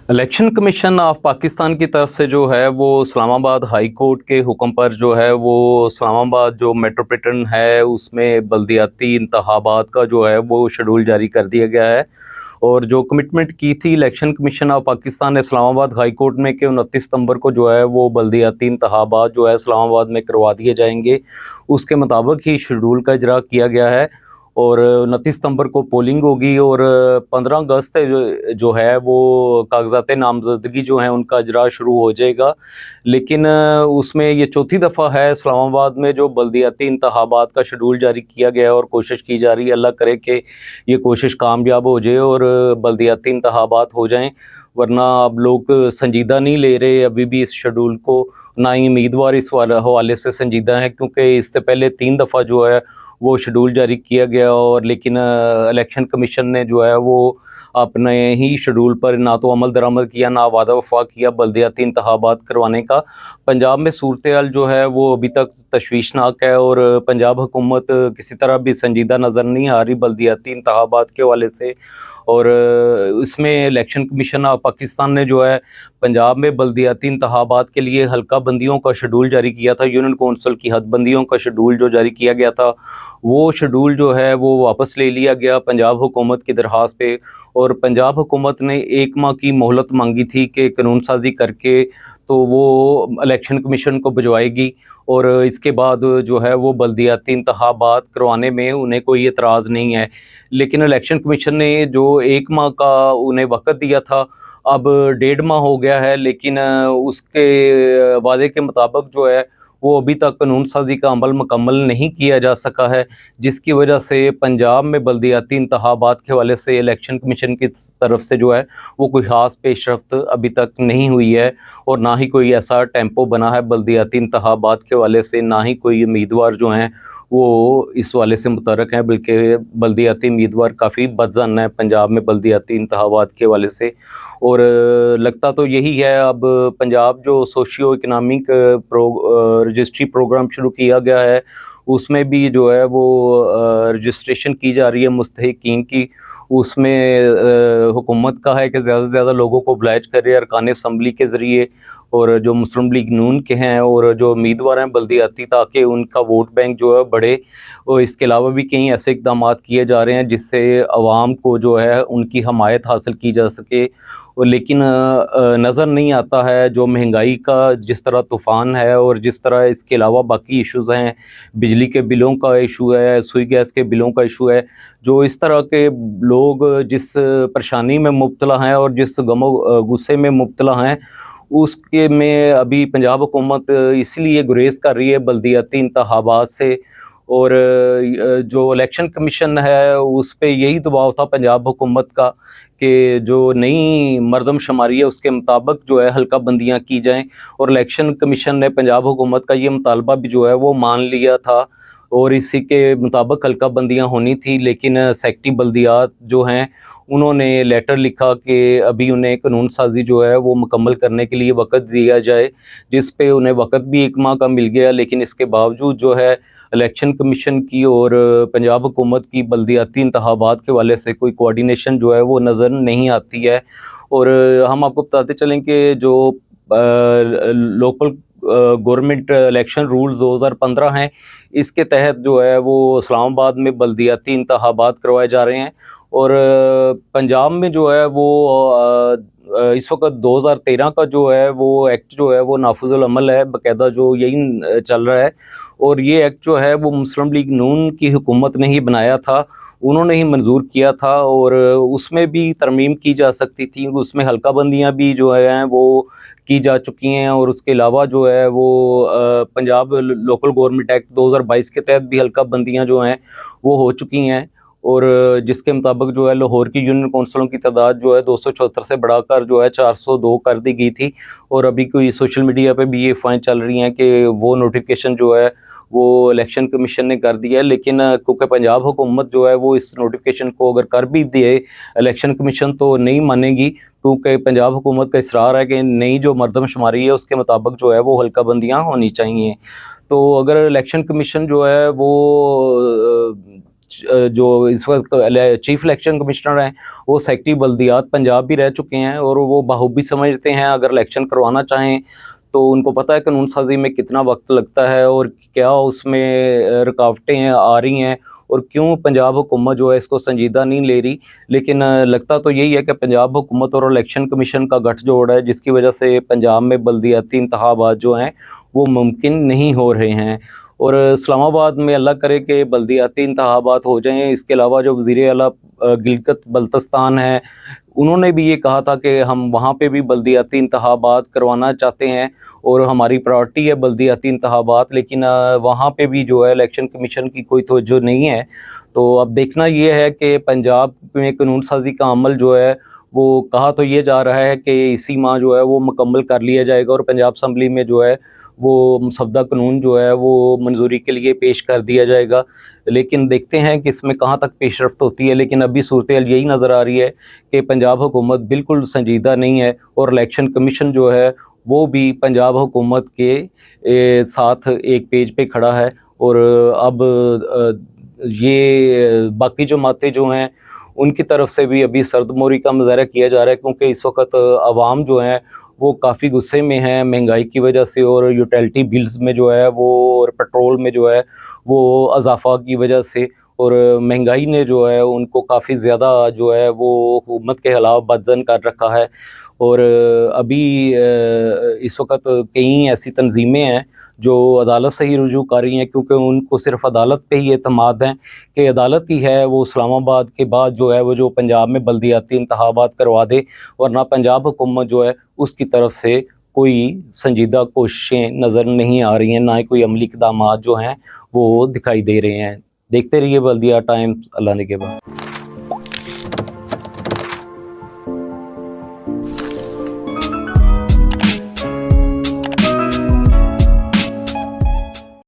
Election commission of Pakistan की तरफ से जो है वो इस्लामाबाद हाई कोर्ट के हुक्म पर जो है वो इस्लामाबाद जो मेट्रोपॉलिटन है उसमें बल्दियाती इंतखाबात का जो है वो शेड्यूल जारी कर दिया गया है। और जो कमिटमेंट की थी इलेक्शन कमीशन ऑफ पाकिस्तान ने इस्लामाबाद हाई कोर्ट में कि 29 सितंबर को जो है वो बल्दियाती इंतखाबात जो है इस्लामाबाद में करवा दिए जाएंगे, उसके मुताबिक ही शेड्यूल का इजरा किया गया है। और 29 सितंबर को पोलिंग होगी और 15 अगस्त से जो है वो कागजात नामजदगी जो हैं उनका इजरा शुरू हो जाएगा। लेकिन उसमें ये चौथी दफ़ा है इस्लामाबाद में जो बल्दियाती इंतखाबात का शेड्यूल जारी किया गया है और कोशिश की जा रही है, अल्लाह करे कि ये कोशिश कामयाब हो जाए और बल्दियाती इंतखाबात हो जाएं। वरना अब लोग संजीदा नहीं ले रहे अभी भी इस शेड्यूल को, ना ही उम्मीदवार इस हवाले से संजीदा हैं, क्योंकि इससे पहले 3 दफ़ा जो है वो शेड्यूल जारी किया गया और लेकिन इलेक्शन कमीशन ने जो है वो अपने ही शेड्यूल पर ना तो अमल दरामद किया, ना वादा वफा किया बल्दियाती इंतखाबात करवाने का। पंजाब में सूरत हाल जो है वो अभी तक तशवीशनाक है और पंजाब हुकूमत किसी तरह भी संजीदा नज़र नहीं आ रही बल्दियाती इंतखाबात के हवाले से। और इसमें इलेक्शन कमीशन ऑफ पाकिस्तान ने जो है पंजाब में बल्दियाती इंतखाबात के लिए हल्का बंदियों का शेड्यूल जारी किया था। यूनियन कौंसिल की हद बंदियों का शेड्यूल जो जारी किया गया था वो शेड्यूल जो है वो वापस ले लिया गया पंजाब हुकूमत की दरख्वास्त पे। और पंजाब हुकूमत ने 1 माह की मोहलत मांगी थी कि कानून साजी करके तो वो इलेक्शन कमीशन को भिजवाएगी और इसके बाद जो है वो बल्दियाती इंतखाबात करवाने में उन्हें कोई एतराज़ नहीं है। लेकिन इलेक्शन कमीशन ने जो 1 माह का उन्हें वक़्त दिया था, अब 1.5 माह हो गया है, लेकिन उसके वादे के मुताबिक जो है वो अभी तक कानून साजी का अमल मुकम्मल नहीं किया जा सका है, जिसकी वजह से पंजाब में बल्दियाती इंतखाबात के हवाले से इलेक्शन कमीशन की तरफ से जो है वो कोई ख़ास पेशरफ्त अभी तक नहीं हुई है। और ना ही कोई ऐसा टेम्पो बना है बल्दियाती इंतखाबात के हवाले से, ना ही कोई उम्मीदवार जो हैं वो इस वाले से मुतरक हैं, बल्कि बल्दियाती उम्मीदवार काफ़ी बदज़न है पंजाब में बल्दियाती इंतखाबात के हवाले से। और लगता तो यही है, अब पंजाब जो सोशियो इकनॉमिक रजिस्ट्री प्रोग्राम शुरू किया गया है उसमें भी जो है वो रजिस्ट्रेशन की जा रही है मुस्तहिकीन की। उसमें हुकूमत का है कि ज़्यादा से ज़्यादा लोगों को ओबलाइज करे अरकान असम्बली के ज़रिए और जो मुस्लिम लीग नून के हैं और जो उम्मीदवार हैं बल्दियाती, ताकि उनका वोट बैंक जो है बढ़े। और इसके अलावा भी कई ऐसे इक़दाम किए जा रहे हैं जिससे आवाम को जो है उनकी हमायत हासिल की जा सके। और लेकिन नज़र नहीं आता है जो महंगाई का जिस तरह तूफ़ान है और जिस तरह इसके अलावा बाकी इश्यूज़ हैं, बिजली के बिलों का इशू है, सुई गैस के बिलों का इशू है, जो इस तरह के लोग जिस परेशानी में मुब्तला हैं और जिस गमो गुस्से में मुब्तला हैं, उसके में अभी पंजाब हुकूमत इसलिए गुरेज़ कर रही है बल्दियाती इंतखाबात से। और जो इलेक्शन कमीशन है उस पे यही दबाव था पंजाब हुकूमत का कि जो नई मरदमशुमारी है उसके मुताबिक जो है हल्का बंदियाँ की जाएँ। और इलेक्शन कमीशन ने पंजाब हुकूमत का ये मुतालबा भी जो है वो मान लिया था और इसी के मुताबिक हल्का बंदियाँ होनी थी। लेकिन सेक्रेटरी बल्दियात जो हैं उन्होंने लेटर लिखा कि अभी उन्हें कानून साजी जो है वो मुकम्मल करने के लिए वक़्त दिया जाए, जिस पे उन्हें वक़्त भी 1 माह का मिल गया। लेकिन इसके बावजूद जो है इलेक्शन कमीशन की और पंजाब हुकूमत की बल्दियाती इंतखाबात के हवाले से कोई कोऑर्डिनेशन जो है वो नज़र नहीं आती है। और हम आपको बताते चलें कि जो लोकल गवर्नमेंट इलेक्शन रूल्स 2015 हैं, इसके तहत जो है वो इस्लामाबाद में बल्दियाती इंतखाबात करवाए जा रहे हैं। और पंजाब में जो है वो इस वक्त 2013 का जो है वो एक्ट जो है वो नाफिजुल अमल है, बाकायदा जो यही चल रहा है। और ये एक्ट जो है वो मुस्लिम लीग नून की हुकूमत ने ही बनाया था, उन्होंने ही मंजूर किया था और उसमें भी तरमीम की जा सकती थी, उसमें हल्का बंदियाँ भी जो हैं वो की जा चुकी हैं। और उसके अलावा जो है वो पंजाब लोकल गवर्नमेंट एक्ट 2022 के तहत भी हल्का बंदियाँ जो हैं वो हो चुकी हैं। और जिसके मुताबिक जो है लाहौर की यूनियन कौंसिलों की तादाद जो है 274 से बढ़ाकर जो है 402 कर दी गई थी। और अभी कोई सोशल मीडिया पे भी ये अफवाहें चल रही हैं कि वो नोटिफिकेशन जो है वो इलेक्शन कमीशन ने कर दिया है। लेकिन क्योंकि पंजाब हुकूमत जो है वो इस नोटिफिकेशन को अगर कर भी दिए इलेक्शन कमीशन तो नहीं मानेगी, क्योंकि पंजाब हुकूमत का इसरार है कि नई जो मरदमशुमारी है उसके मुताबिक जो है वो हल्का बंदियाँ होनी चाहिए। तो अगर इलेक्शन कमीशन जो है वो जो इस वक्त चीफ इलेक्शन कमिश्नर हैं वो सेक्रेटरी बल्दियात पंजाब भी रह चुके हैं और वो बाखूबी समझते हैं अगर इलेक्शन करवाना चाहें तो उनको पता है कानून साजी में कितना वक्त लगता है और क्या उसमें रुकावटें आ रही हैं और क्यों पंजाब हुकूमत जो है इसको संजीदा नहीं ले रही। लेकिन लगता तो यही है कि पंजाब हुकूमत और इलेक्शन कमीशन का गठजोड़ है जिसकी वजह से पंजाब में बल्दियाती इंतखाबात जो हैं वो मुमकिन नहीं हो रहे हैं। और इस्लामाबाद में अल्लाह करे कि बल्दियाती इंतखाबात हो जाएँ। इसके अलावा जो वज़ीर आला गिलगित बल्तिस्तान है उन्होंने भी ये कहा था कि हम वहाँ पे भी बल्दियाती इंतखाबात करवाना चाहते हैं और हमारी प्रायोरिटी है बल्दियाती इंतखाबात, लेकिन वहाँ पे भी जो है इलेक्शन कमीशन की कोई तवज्जो नहीं है। तो अब देखना ये है कि पंजाब में कानून साजी का अमल जो है वो कहा तो ये जा रहा है कि इसी माह जो है वो मुकम्मल कर लिया जाएगा और पंजाब असम्बली में जो है वो मसवदा कानून जो है वो मंजूरी के लिए पेश कर दिया जाएगा। लेकिन देखते हैं कि इसमें कहाँ तक पेशरफ्त होती है। लेकिन अभी सूरत-ए-हाल यही नज़र आ रही है कि पंजाब हुकूमत बिल्कुल संजीदा नहीं है और इलेक्शन कमीशन जो है वो भी पंजाब हुकूमत के साथ एक पेज पे खड़ा है। और अब ये बाकी जमातें जो हैं उनकी तरफ से भी अभी सर्दमोरी का मुज़ाहरा किया जा रहा है क्योंकि इस वक्त आवाम जो हैं वो काफ़ी गुस्से में हैं महंगाई की वजह से और यूटिलिटी बिल्स में जो है वो और पेट्रोल में जो है वो इजाफा की वजह से और महंगाई ने जो है उनको काफ़ी ज़्यादा जो है वो हुकूमत के खिलाफ बदज़न कर रखा है। और अभी इस वक्त कई ऐसी तंजीमें हैं जो अदालत से ही रुजू कर रही हैं क्योंकि उनको सिर्फ अदालत पे ही एतमाद है कि अदालत ही है वो इस्लामाबाद के बाद जो है वो जो पंजाब में बल्दियाती इंतखाबात करवा दे, वरना पंजाब हुकूमत जो है उसकी तरफ से कोई संजीदा कोशिशें नज़र नहीं आ रही हैं, ना ही कोई अमली इक़दामात जो हैं वो दिखाई दे रहे हैं। देखते रहिए बल्दिया टाइम्स। अल्लाह ने के बाद।